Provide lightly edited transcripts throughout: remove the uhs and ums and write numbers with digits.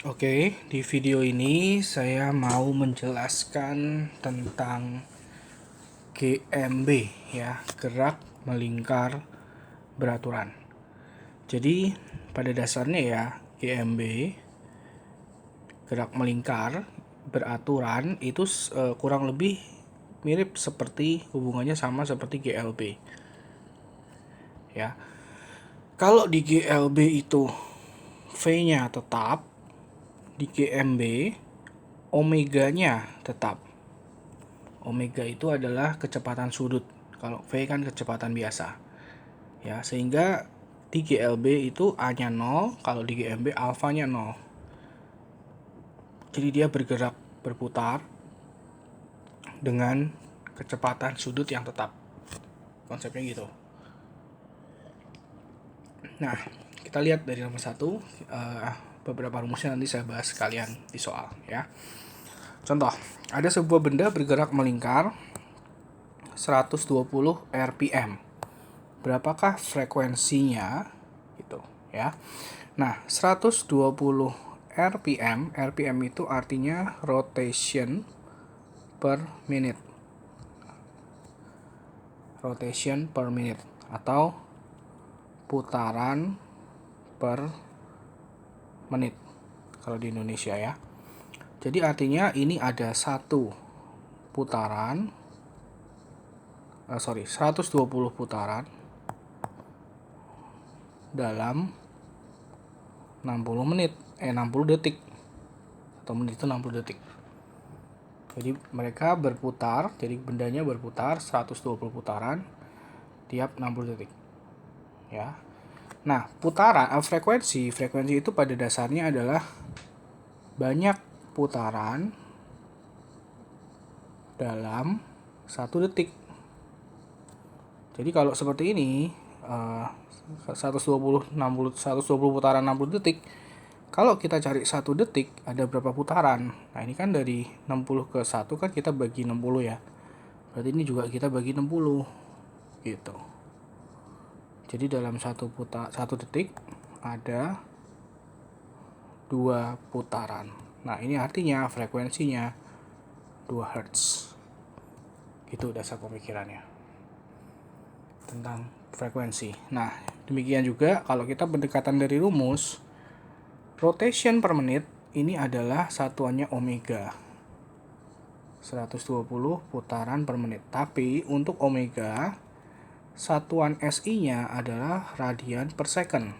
Oke, di video ini saya mau menjelaskan tentang GMB ya, gerak melingkar beraturan. Jadi pada dasarnya ya, GMB gerak melingkar beraturan itu kurang lebih mirip seperti hubungannya sama seperti GLB. Ya. Kalau di GLB itu V-nya tetap, di GMB omeganya tetap. Omega itu adalah kecepatan sudut. Kalau V kan kecepatan biasa. Ya, sehingga di GLB itu A-nya 0, kalau di GMB alfanya 0. Jadi dia bergerak berputar dengan kecepatan sudut yang tetap. Konsepnya gitu. Nah, kita lihat dari nomor 1, beberapa rumusnya nanti saya bahas sekalian di soal ya. Contoh, ada sebuah benda bergerak melingkar 120 rpm. Berapakah frekuensinya? Gitu ya. Nah, 120 rpm itu artinya rotation per minute. Rotation per minute atau putaran per menit kalau di Indonesia ya. Jadi artinya ini ada satu putaran 120 putaran dalam 60 detik atau menit itu 60 detik. Jadi mereka berputar, jadi bendanya berputar 120 putaran tiap 60 detik. Ya. Nah, frekuensi itu pada dasarnya adalah banyak putaran dalam 1 detik. Jadi kalau seperti ini 120 putaran 60 detik. Kalau kita cari 1 detik ada berapa putaran? Nah, ini kan dari 60 ke 1 kan kita bagi 60 ya. Berarti ini juga kita bagi 60 gitu. Jadi dalam 1 detik ada 2 putaran. Nah, ini artinya frekuensinya 2 Hz. Itu dasar pemikirannya tentang frekuensi. Nah, demikian juga kalau kita pendekatan dari rumus, rotation per menit ini adalah satuannya omega. 120 putaran per menit. Tapi untuk omega, satuan SI-nya adalah radian per second.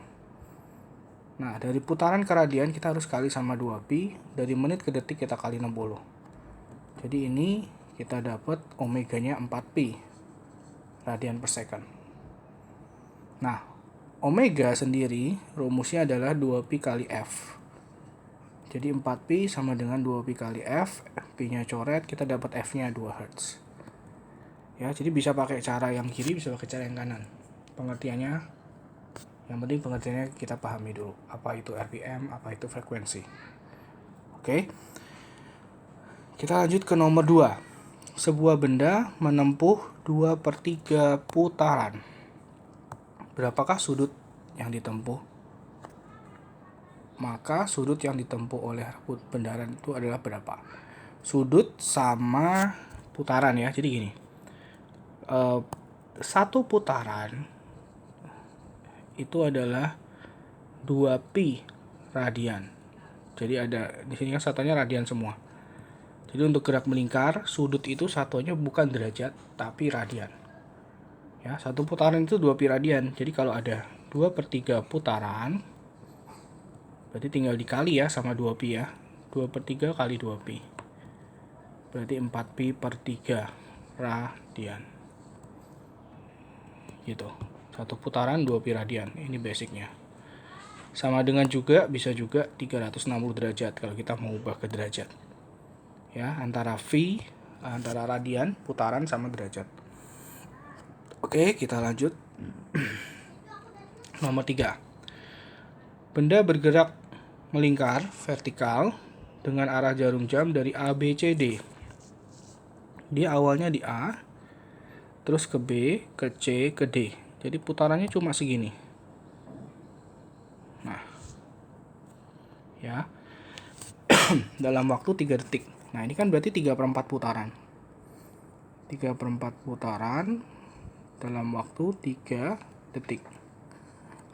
Nah, dari putaran ke radian kita harus kali sama 2pi, dari menit ke detik kita kali 60. Jadi ini kita dapat omeganya 4pi radian per second. Nah, omega sendiri rumusnya adalah 2pi kali F. Jadi 4pi sama dengan 2pi kali F, Pi-nya coret, kita dapat F-nya 2 Hz. Ya, jadi bisa pakai cara yang kiri, bisa pakai cara yang kanan. Pengertiannya, yang penting pengertiannya kita pahami dulu. Apa itu RPM, apa itu frekuensi. Oke. Kita lanjut ke nomor 2. Sebuah benda menempuh 2/3 putaran. Berapakah sudut yang ditempuh? Maka sudut yang ditempuh oleh bendaran itu adalah berapa? Sudut sama putaran ya. Jadi gini. Satu putaran itu adalah 2pi radian. Jadi ada di sini kan satuannya radian semua. Jadi untuk gerak melingkar, sudut itu satuannya bukan derajat tapi radian. Ya, satu putaran itu 2pi radian. Jadi kalau ada 2/3 putaran, berarti tinggal dikali ya sama 2pi ya. 2/3 kali 2pi. Berarti 4pi per 3 radian. Gitu. Satu putaran 2pi radian. Ini basicnya. Sama dengan juga bisa juga 360 derajat kalau kita mau ubah ke derajat. Ya, antara radian, putaran sama derajat. Oke, kita lanjut. Nomor 3. Benda bergerak melingkar vertikal dengan arah jarum jam dari A, B, C, D. Dia awalnya di A, terus ke B, ke C, ke D. Jadi putarannya cuma segini. Nah, ya. dalam waktu 3 detik. Nah, ini kan berarti 3/4 putaran. 3/4 putaran dalam waktu 3 detik.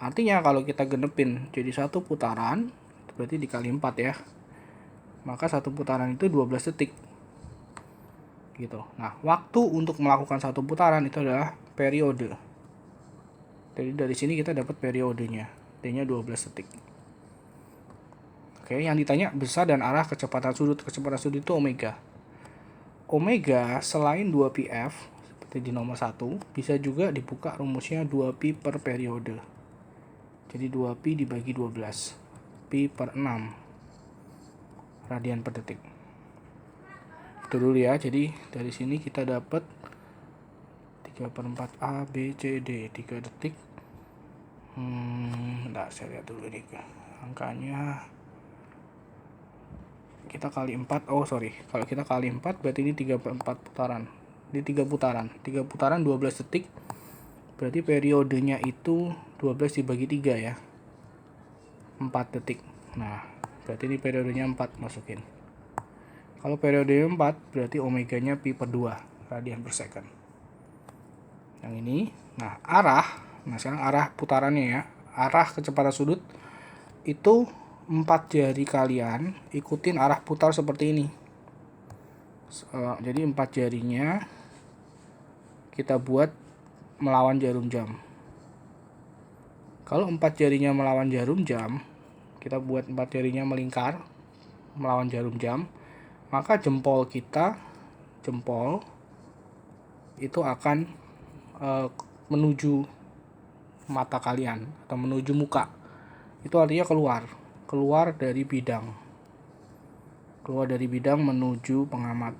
Artinya kalau kita genepin jadi satu putaran, berarti dikali 4 ya. Maka satu putaran itu 12 detik. Gitu. Nah, waktu untuk melakukan satu putaran itu adalah periode. Jadi dari sini kita dapat periodenya. D-nya 12 detik. Oke, yang ditanya besar dan arah kecepatan sudut. Kecepatan sudut itu omega. Omega selain 2πf, seperti di nomor 1, bisa juga dibuka rumusnya 2pi per periode. Jadi 2pi dibagi 12. Pi per 6 radian per detik. Itu dulu ya. Jadi dari sini kita dapat 3/4 A, B, C, D. 3 detik. Bentar, saya lihat dulu ini angkanya. Kita kali 4. Oh sorry, kalau kita kali 4 berarti ini 3/4 putaran. Ini 3 putaran. 3 putaran 12 detik. Berarti periodenya itu 12 dibagi 3 ya. 4 detik. Nah, berarti ini periodenya 4, masukin. Kalau periodenya 4, berarti omeganya pi per 2 radian per second. Yang ini. Nah, arah. Nah, sekarang arah putarannya ya. Arah kecepatan sudut itu 4 jari kalian ikutin arah putar seperti ini. Jadi 4 jarinya kita buat melawan jarum jam. Kalau 4 jarinya melawan jarum jam, kita buat 4 jarinya melingkar melawan jarum jam, maka jempol itu akan menuju mata kalian atau menuju muka. Itu artinya keluar dari bidang. Keluar dari bidang menuju pengamat.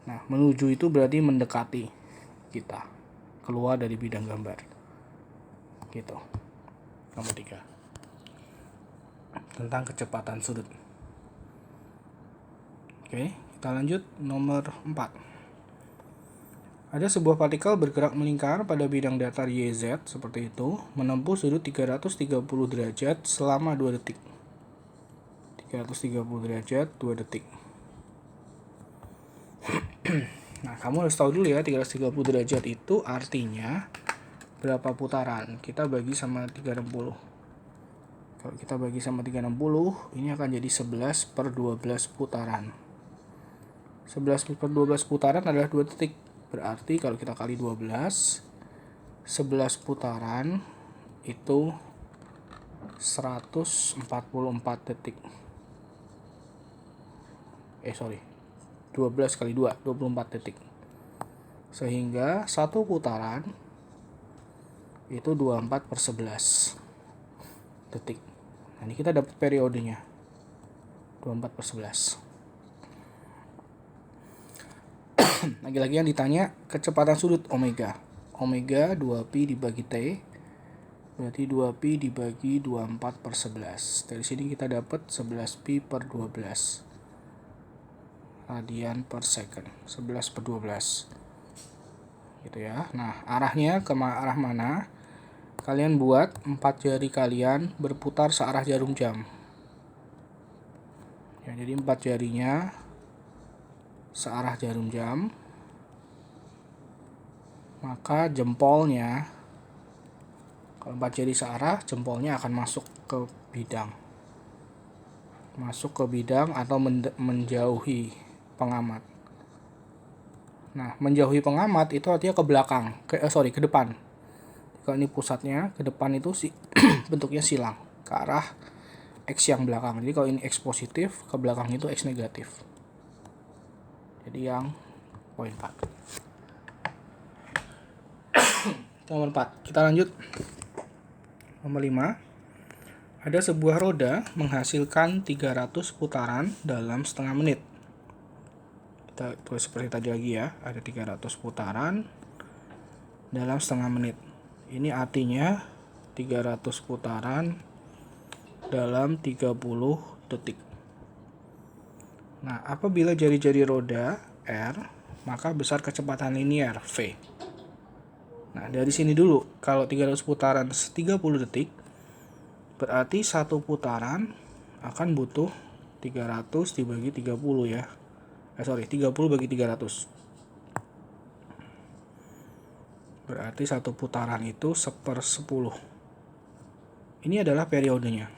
Nah, menuju itu berarti mendekati kita. Keluar dari bidang gambar. Gitu. Nomor 3. Tentang kecepatan sudut. Oke, kita lanjut nomor 4. Ada sebuah partikel bergerak melingkar pada bidang datar YZ seperti itu, menempuh sudut 330 derajat selama 2 detik. 330 derajat 2 detik. Nah, kamu harus tahu dulu ya, 330 derajat itu artinya berapa putaran. Kita bagi sama 360. Kalau kita bagi sama 360, ini akan jadi 11 per 12 putaran. 11 per 12 putaran adalah 2 detik. Berarti kalau kita kali 12, 11 putaran itu 144 detik. 12 kali 2, 24 detik. Sehingga satu putaran itu 24 per 11 detik. Nah, ini kita dapat periodenya. 24 per 11. Lagi-lagi yang ditanya kecepatan sudut omega. Omega 2pi dibagi T. Berarti 2pi dibagi 24 per 11. Dari sini kita dapat 11pi per 12 radian per second. 11 per 12. Gitu ya. Nah, arahnya ke arah mana? Kalian buat 4 jari kalian berputar searah jarum jam. Ya, jadi 4 jarinya searah jarum jam, maka jempolnya, kalau 4 jari searah, jempolnya akan masuk ke bidang atau menjauhi pengamat. Nah, menjauhi pengamat itu artinya ke belakang, ke depan. Kalau ini pusatnya, ke depan itu bentuknya silang ke arah X yang belakang. Jadi kalau ini X positif, ke belakang itu X negatif. Jadi yang poin 4. Nomor 4. Kita lanjut. Nomor 5. Ada sebuah roda menghasilkan 300 putaran dalam setengah menit. Kita tulis seperti tadi lagi ya. Ada 300 putaran dalam setengah menit. Ini artinya 300 putaran dalam 30 detik. Nah, apabila jari-jari roda R, maka besar kecepatan linier V. Nah, dari sini dulu, kalau 300 putaran 30 detik, berarti satu putaran akan butuh 300 dibagi 30 ya. 30 bagi 300. Berarti satu putaran itu 1/10. Ini adalah periodenya.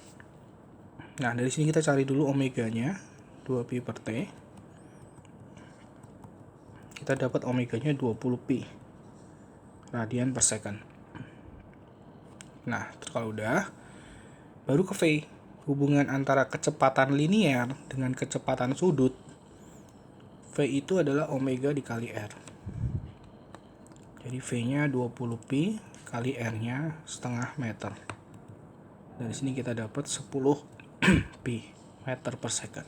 Nah, dari sini kita cari dulu omeganya, 2pi per T. Kita dapat omeganya 20pi radian per second. Nah, terus kalau udah, baru ke V. Hubungan antara kecepatan linear dengan kecepatan sudut, V itu adalah omega dikali R. Jadi V-nya 20pi kali R-nya setengah meter. Dari sini kita dapat 10 pi meter per second.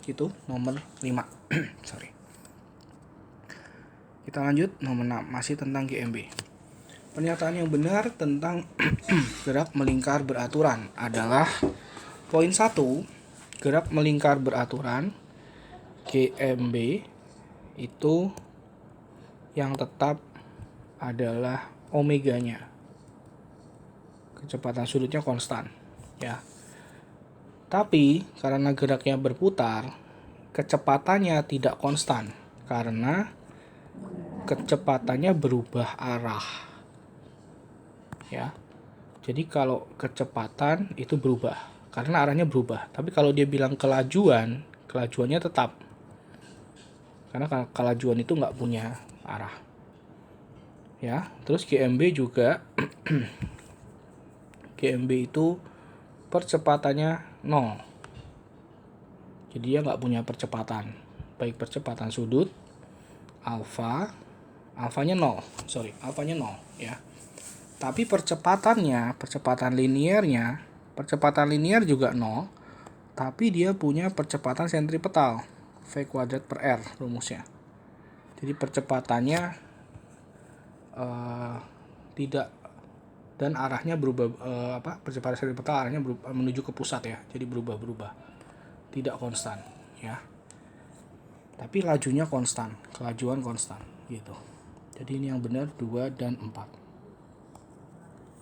Itu nomor 5. Sorry. Kita lanjut nomor 6, masih tentang GMB. Pernyataan yang benar tentang gerak melingkar beraturan adalah poin 1, gerak melingkar beraturan GMB itu yang tetap adalah omeganya. Kecepatan sudutnya konstan, ya. Tapi karena geraknya berputar, kecepatannya tidak konstan karena kecepatannya berubah arah. Ya. Jadi kalau kecepatan itu berubah karena arahnya berubah. Tapi kalau dia bilang kelajuannya tetap. Karena kelajuan itu nggak punya arah. Ya, terus GMB juga GMB itu percepatannya 0. Jadi dia nggak punya percepatan. Baik percepatan sudut alfanya 0 ya. Tapi percepatan linear juga 0, tapi dia punya percepatan sentripetal, V kuadrat per R rumusnya. Jadi percepatannya tidak, dan arahnya berubah, percepatan sentripetal arahnya menuju ke pusat ya, jadi berubah, tidak konstan ya. Tapi lajunya konstan, kelajuan konstan gitu. Jadi ini yang benar 2 dan 4.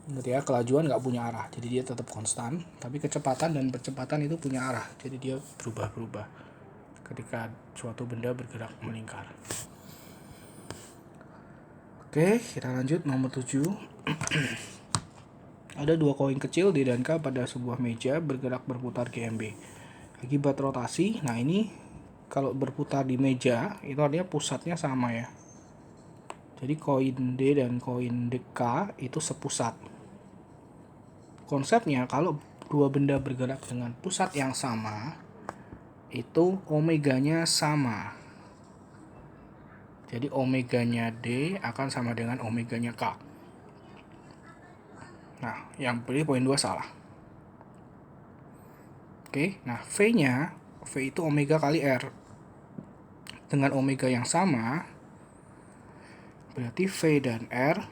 Ingat ya, kelajuan nggak punya arah, jadi dia tetap konstan. Tapi kecepatan dan percepatan itu punya arah, jadi dia berubah ketika suatu benda bergerak melingkar. Oke, kita lanjut nomor 7. Ada 2 koin kecil D dan K pada sebuah meja bergerak berputar GMB. Akibat rotasi, nah ini kalau berputar di meja, itu artinya pusatnya sama ya. Jadi koin D dan koin K itu sepusat. Konsepnya kalau dua benda bergerak dengan pusat yang sama, itu omeganya sama. Jadi omeganya D akan sama dengan omeganya K. Nah, yang pilih poin 2 salah. Oke, nah V itu omega kali R. Dengan omega yang sama, berarti V dan R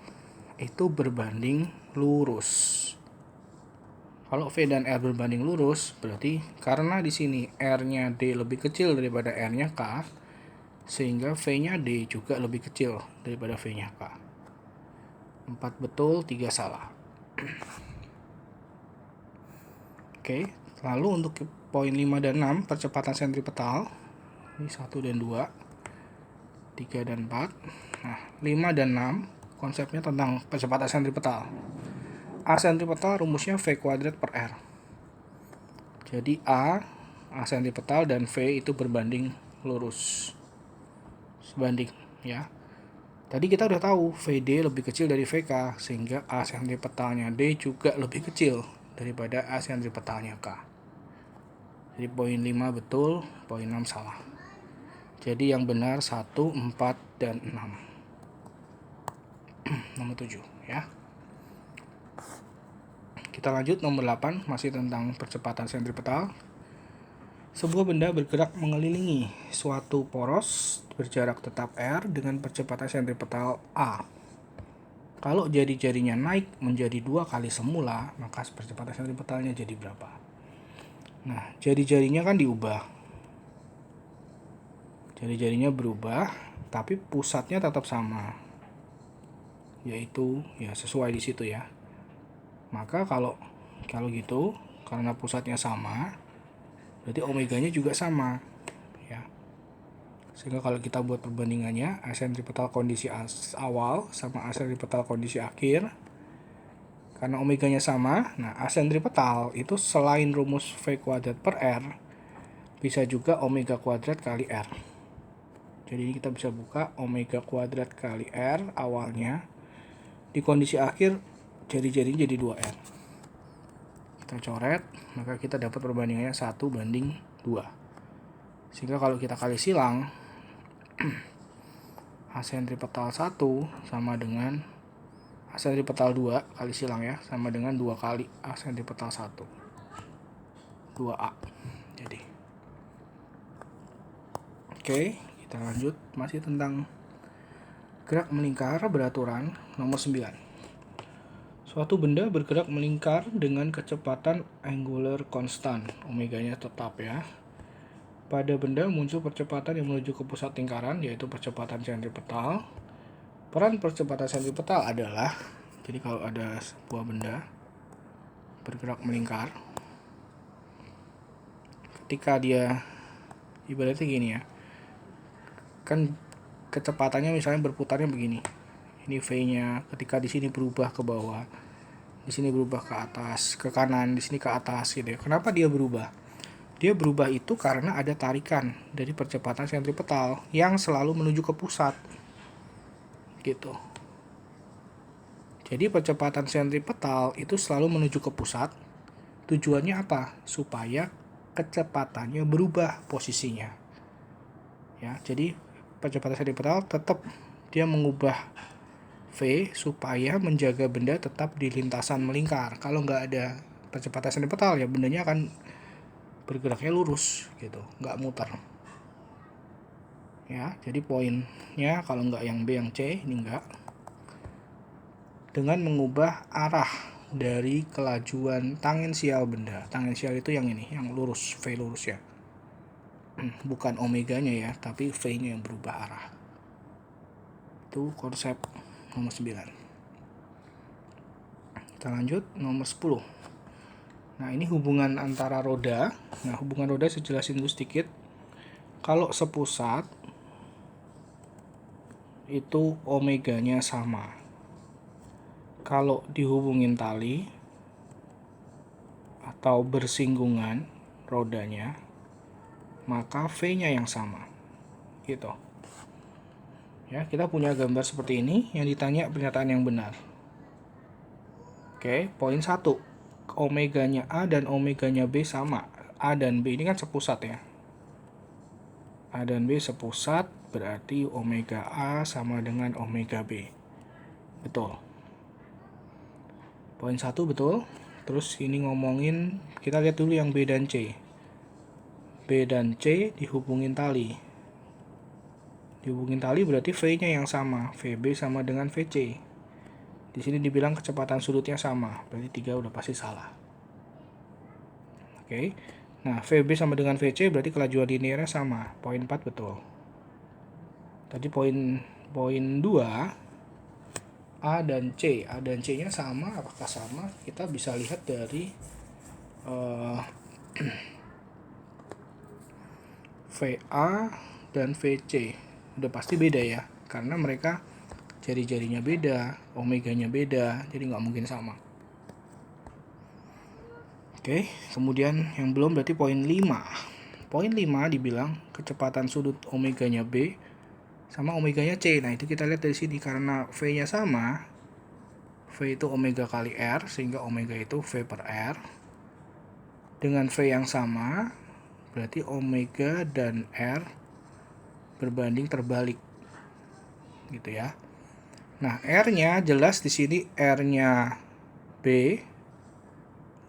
itu berbanding lurus. Kalau V dan R berbanding lurus, berarti karena di sini R-nya D lebih kecil daripada R-nya K, sehingga V-nya D juga lebih kecil daripada V-nya K. 4 betul, 3 salah. Oke, lalu untuk poin 5 dan 6, percepatan sentripetal. Ini 1 dan 2, 3 dan 4. Nah, 5 dan 6 konsepnya tentang percepatan sentripetal. A sentripetal rumusnya V kuadrat per R. Jadi A sentripetal dan V itu berbanding lurus. Sebanding ya. Tadi kita udah tahu VD lebih kecil dari VK, sehingga A sentripetalnya D juga lebih kecil daripada A sentripetalnya K. Jadi poin 5 betul, poin 6 salah. Jadi yang benar 1, 4, dan 6. Nomor 7 ya. Kita lanjut nomor 8, masih tentang percepatan sentripetal. Sebuah benda bergerak mengelilingi suatu poros berjarak tetap R dengan percepatan sentripetal A. Kalau jari-jarinya naik menjadi 2 kali semula, maka percepatan sentripetalnya jadi berapa? Nah, jari-jarinya kan diubah. Jari-jarinya berubah, tapi pusatnya tetap sama. Yaitu ya sesuai di situ ya. Maka kalau gitu, karena pusatnya sama, berarti omeganya juga sama, ya. Sehingga kalau kita buat perbandingannya, asentripetal kondisi awal sama asentripetal kondisi akhir, karena omeganya sama, nah asentripetal itu selain rumus V kuadrat per R, bisa juga omega kuadrat kali R. Jadi ini kita bisa buka omega kuadrat kali R awalnya, di kondisi akhir jari-jarinya jadi 2R. Kita coret, maka kita dapat perbandingannya 1:2. Sehingga kalau kita kali silang, asentripetal 1 sama dengan asentripetal 2 kali silang ya, sama dengan 2 kali asentripetal 1. 2A. Jadi. Oke, kita lanjut masih tentang gerak melingkar beraturan nomor 9. Suatu benda bergerak melingkar dengan kecepatan angular constant, omeganya tetap ya. Pada benda muncul percepatan yang menuju ke pusat lingkaran, yaitu percepatan sentripetal. Peran percepatan sentripetal adalah, jadi kalau ada sebuah benda bergerak melingkar, ketika dia ibaratnya gini ya, kan kecepatannya misalnya berputarnya begini. Ini V-nya, ketika di sini berubah ke bawah, di sini berubah ke atas, ke kanan, di sini ke atas gitu ya. Kenapa dia berubah? Dia berubah itu karena ada tarikan dari percepatan sentripetal yang selalu menuju ke pusat. Gitu. Jadi percepatan sentripetal itu selalu menuju ke pusat. Tujuannya apa? Supaya kecepatannya berubah posisinya. Ya, jadi percepatan sentripetal tetap dia mengubah V supaya menjaga benda tetap di lintasan melingkar. Kalau nggak ada percepatan sentripetal ya bendanya akan bergeraknya lurus gitu, nggak muter. Ya, jadi poinnya kalau nggak yang B yang C, ini nggak. Dengan mengubah arah dari kelajuan tangensial benda. Tangensial itu yang ini, yang lurus, V lurus ya. Bukan omeganya ya, tapi V-nya yang berubah arah. Itu konsep nomor 9. Kita lanjut nomor 10. Nah, ini hubungan antara roda. Nah, hubungan roda saya jelasin dulu sedikit. Kalau sepusat itu omeganya sama. Kalau dihubungin tali atau bersinggungan rodanya, maka V-nya yang sama. Gitu. Ya, kita punya gambar seperti ini yang ditanya pernyataan yang benar. Oke, poin 1. Omeganya A dan omeganya B sama. A dan B ini kan sepusat ya. A dan B sepusat, berarti omega A sama dengan omega B. Betul. Poin 1 betul. Terus ini ngomongin, kita lihat dulu yang B dan C. B dan C dihubungin tali. Dihubungin tali berarti V-nya yang sama. VB sama dengan VC. Di sini dibilang kecepatan sudutnya sama. Berarti 3 udah pasti salah. Oke. Nah, VB sama dengan VC berarti kelajuan linearnya sama. Poin 4 betul. Tadi poin 2, A dan C. A dan C-nya sama. Apakah sama? Kita bisa lihat dari VA dan VC. Udah pasti beda ya, karena mereka jari-jarinya beda, omeganya beda, jadi nggak mungkin sama. Oke, kemudian yang belum berarti poin 5. Poin 5 dibilang kecepatan sudut omeganya B sama omeganya C. Nah, itu kita lihat dari sini, karena V-nya sama, V itu omega kali R, sehingga omega itu V per R. Dengan V yang sama, berarti omega dan R berbanding terbalik. Gitu ya. Nah, R-nya jelas di sini R-nya B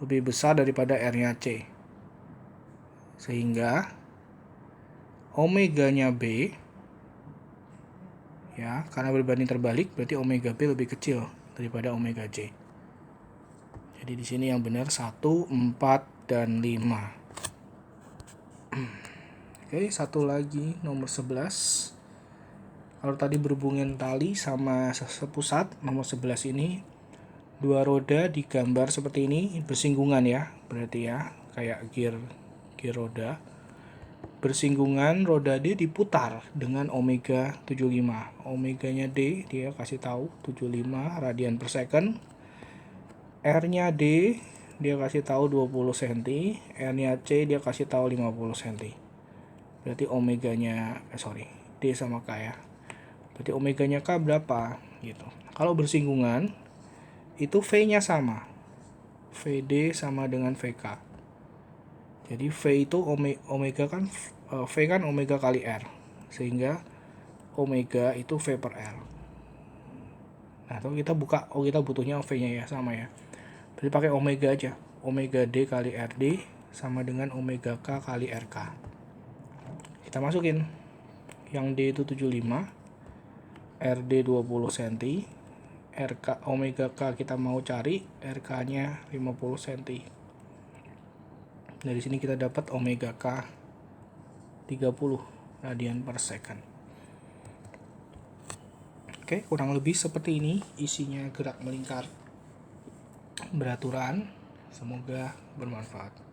lebih besar daripada R-nya C. Sehingga omeganya B ya, karena berbanding terbalik berarti omega B lebih kecil daripada omega C. Jadi di sini yang benar 1, 4 dan 5. Oke, satu lagi nomor 11. Kalau tadi berhubungan tali sama sepusat, nomor 11 ini Dua roda digambar seperti ini, bersinggungan ya, berarti ya, kayak gear roda. Bersinggungan, roda D diputar dengan omega 75. Omeganya D dia kasih tahu 75 radian per second. R-nya D dia kasih tahu 20 cm, R-nya C dia kasih tahu 50 cm. Berarti omeganya D sama K ya. Berarti omeganya K berapa gitu. Kalau bersinggungan itu V-nya sama. VD sama dengan VK. Jadi V itu omega kan V kan omega kali R. Sehingga omega itu V per R. Nah, kalau kita buka, kita butuhnya V-nya ya, sama ya. Berarti pakai omega aja. Omega D kali RD sama dengan omega K kali RK. Kita masukin. Yang D itu 75, RD 20 cm, RK omega K kita mau cari, RK-nya 50 cm. Dari sini kita dapat omega K 30 radian per second. Oke, kurang lebih seperti ini isinya gerak melingkar beraturan. Semoga bermanfaat.